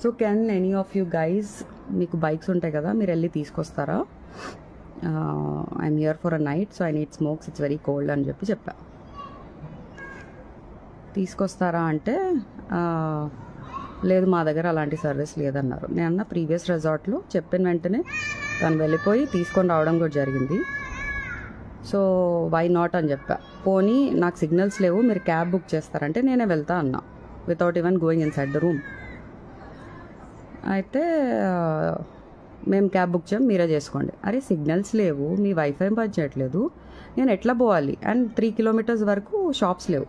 So can any of you guys, మీకు bikes ఉంటాయి కదా, మీరు వెళ్ళి తీసుకొస్తారా? I'm here for a night, so I need smokes, it's very cold అని చెప్పా. తీసుకొస్తారా అంటే లేదు, మా దగ్గర అలాంటి సర్వీస్ లేదన్నారు. నేను అన్న ప్రీవియస్ రిసార్ట్లో చెప్పిన వెంటనే తను వెళ్ళిపోయి తీసుకొని రావడం కూడా జరిగింది. సో వై నాట్ అని చెప్పా. పోనీ నాకు సిగ్నల్స్ లేవు, మీరు క్యాబ్ బుక్ చేస్తారంటే నేనే వెళ్తా అన్నా, without even going in side the room. అయితే మేము క్యాబ్ బుక్ చేయం, మీరే చేసుకోండి. అరే సిగ్నల్స్ లేవు, మీ వైఫై పనిచేయట్లేదు, నేను ఎట్లా పోవాలి? అండ్ 3 kilometers వరకు షాప్స్ లేవు.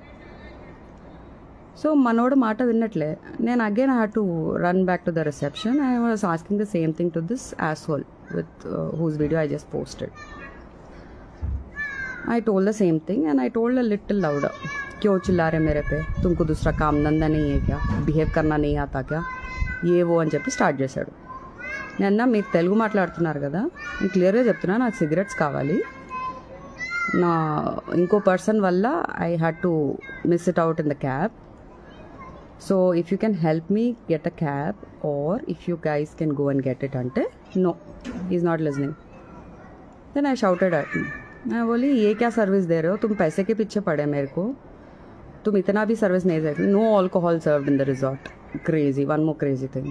సో మనోడు మాట విన్నట్లే. నేను again I had to run back to the reception. I was asking the same thing to this asshole with whose video I just posted. I told the same thing and I told a little louder, क्यों चिल्ला रहे मेरे पे, तुमको दूसरा काम धंधा नहीं है क्या, బిహేవ్ करना नहीं आता क्या, ఏ ఓ అని చెప్పి స్టార్ట్ చేశాడు. నేను మీరు తెలుగు మాట్లాడుతున్నారు కదా, నేను క్లియర్గా చెప్తున్నా, నాకు సిగరెట్స్ కావాలి, నా ఇంకో పర్సన్ వల్ల I had to miss it out in the cab. So if you can help me get a cab or if you guys can go and get it అంటే no, is not listening. Then I shouted at him. मैं बोली ये क्या service दे रहे हो, तुम पैसे के पीछे पड़े मेरे को, तुम इतना भी सर्विस नहीं दे रहे. No alcohol served in the resort. Crazy, one more crazy thing.